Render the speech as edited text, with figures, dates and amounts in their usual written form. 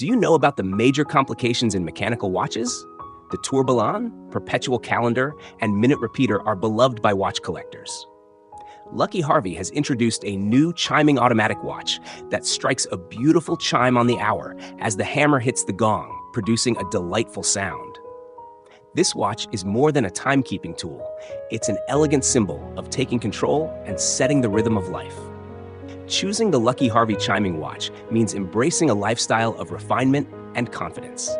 Do you know about the major complications in mechanical watches? The tourbillon, perpetual calendar, and minute repeater are beloved by watch collectors. Lucky Harvey has introduced a new chiming automatic watch that strikes a beautiful chime on the hour as the hammer hits the gong, producing a delightful sound. This watch is more than a timekeeping tool. It's an elegant symbol of taking control and setting the rhythm of life. Choosing the Lucky Harvey Chiming watch means embracing a lifestyle of refinement and confidence.